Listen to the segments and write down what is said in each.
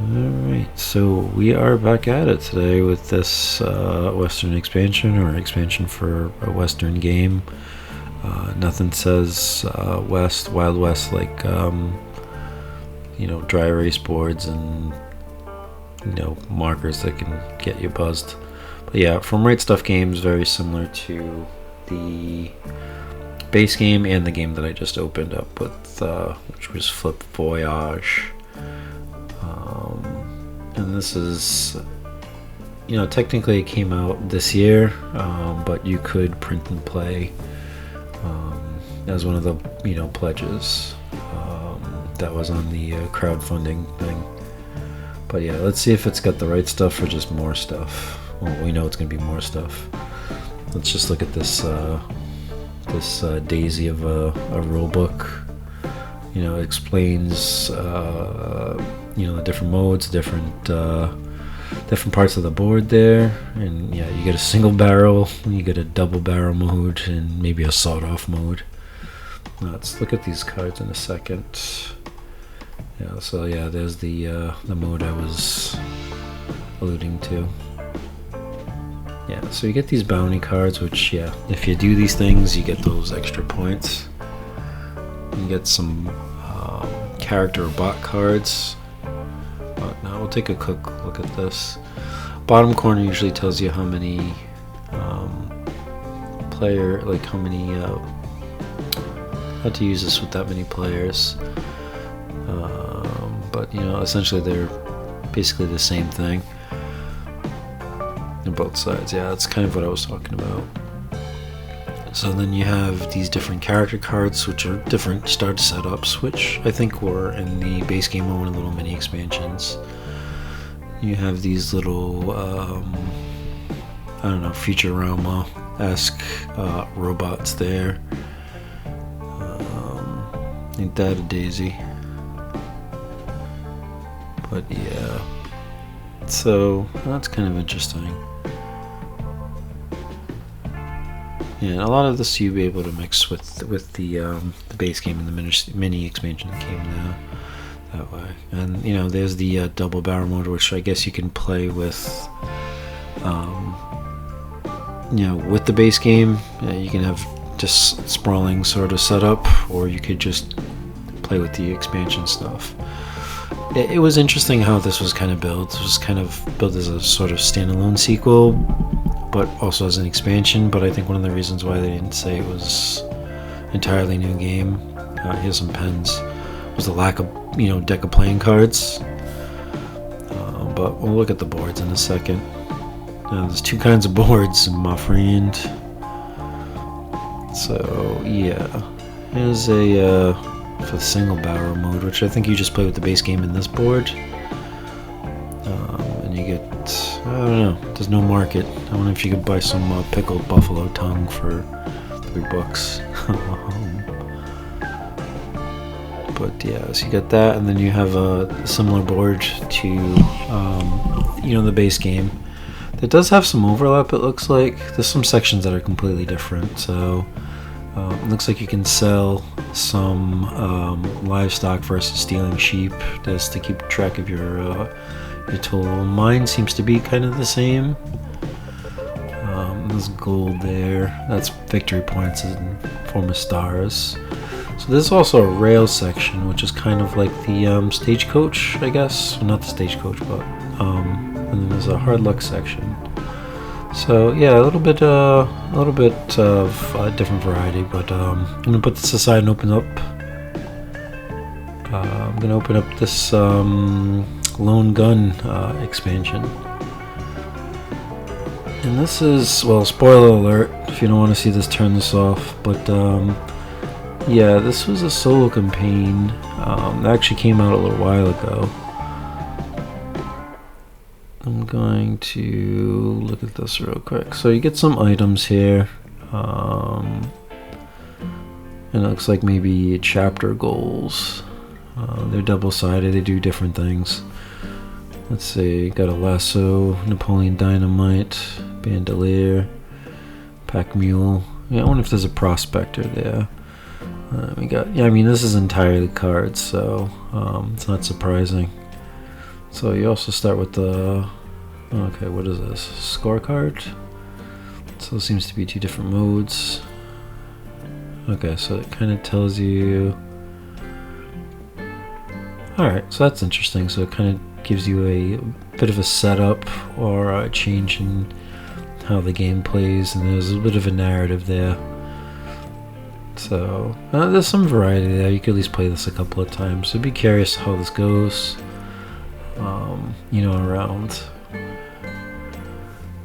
Alright, so we are back at it today with this Western expansion, or expansion for a Western game. Nothing says Wild West like, dry erase boards and, markers that can get you buzzed. But yeah, From Right Stuff Games, very similar to the base game and the game that I just opened up with, which was Flip Voyage. And this is, technically it came out this year, but you could print and play as one of the, pledges that was on the crowdfunding thing. But yeah, let's see if it's got the right stuff or just more stuff. Well, we know it's going to be more stuff. Let's just look at this daisy of a rule book. It explains the different modes, different parts of the board there, and yeah, you get a single barrel, you get a double barrel mode, and maybe a sawed-off mode. Let's look at these cards in a second. Yeah, so yeah, there's the mode I was alluding to. Yeah, so you get these bounty cards, which, yeah, if you do these things, you get those extra points. You get some character or bot cards. But now we'll take a quick look at this. Bottom corner usually tells you how many how to use this with that many players. But essentially they're basically the same thing on both sides. Yeah, that's kind of what I was talking about. So then you have these different character cards, which are different start setups, which I think were in the base game or one of the little mini expansions. You have these little, Futurama-esque robots there. Ain't that a daisy? But yeah, so that's kind of interesting. Yeah, a lot of this you'll be able to mix with the base game and the mini expansion that came that way. And there's the double barrel mode, which I guess you can play with, with the base game. You can have just sprawling sort of setup, or you could just play with the expansion stuff. It was interesting how this was kind of built. It was kind of built as a sort of standalone sequel, but also as an expansion. But I think one of the reasons why they didn't say it was entirely new game, here's some pens, was the lack of deck of playing cards. But we'll look at the boards in a second. There's two kinds of boards, my friend. So yeah, here's a for the single barrel mode, which I think you just play with the base game in this board. And you get, I don't know, there's no market. I wonder if you could buy some pickled buffalo tongue for $3. But yeah, so you got that, and then you have a similar board to the base game. It does have some overlap, it looks like. There's some sections that are completely different, so it looks like you can sell some livestock versus stealing sheep, just to keep track of your total. Mine seems to be kind of the same. There's gold there. That's victory points in form of stars. So there's also a rail section, which is kind of like the stagecoach, I guess. Well, not the stagecoach, but and then there's a hard luck section. So yeah, a little bit of different variety. But I'm gonna put this aside and open up. I'm gonna open up this Lone Gun expansion. And this is, well, spoiler alert, if you don't want to see this, turn this off. But yeah, this was a solo campaign that actually came out a little while ago. I'm going to look at this real quick. So you get some items here. And it looks like maybe chapter goals. They're double-sided, they do different things. Let's see, got a lasso, Napoleon Dynamite, Bandolier, Pack Mule. Yeah, I wonder if there's a prospector there. We got, yeah, I mean, this is entirely cards, so it's not surprising. So you also start with the, okay, what is this? Scorecard. So it seems to be 2 different modes. Okay, so it kind of tells you. Alright, so that's interesting. So it kind of gives you a bit of a setup or a change in how the game plays, and there's a bit of a narrative there. So there's some variety there. You could at least play this a couple of times. So be curious how this goes, around.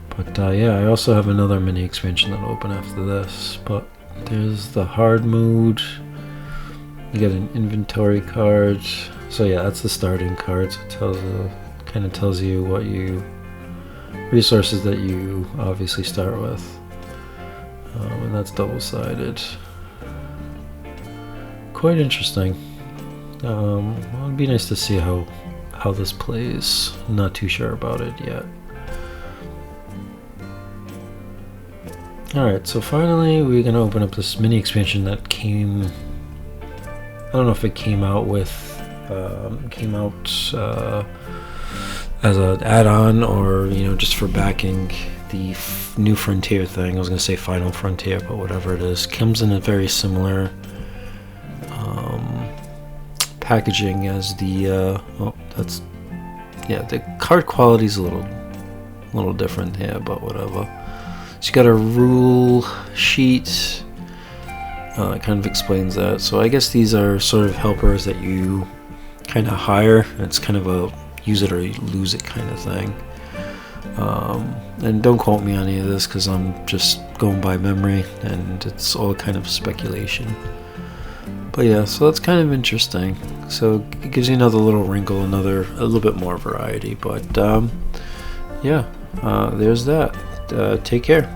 But yeah, I also have another mini expansion that'll open after this. But there's the hard mode. You get an inventory card. So yeah, that's the starting card. So it kind of tells you what resources that you obviously start with, and that's double-sided. Quite interesting. Well, it'd be nice to see how this plays. I'm not too sure about it yet. Alright, so finally we're gonna open up this mini expansion that came. I don't know if it came out as an add-on or just for backing the New Frontier thing. I was gonna say Final Frontier, but whatever it is, comes in a very similar packaging as the the card quality is a little different here, but whatever. So you got a rule sheet. It kind of explains that. So I guess these are sort of helpers that you kind of hire. It's kind of a use it or lose it kind of thing. And don't quote me on any of this because I'm just going by memory and it's all kind of speculation. But yeah, so that's kind of interesting. So it gives you another little wrinkle, a little bit more variety. But yeah, there's that. Take care.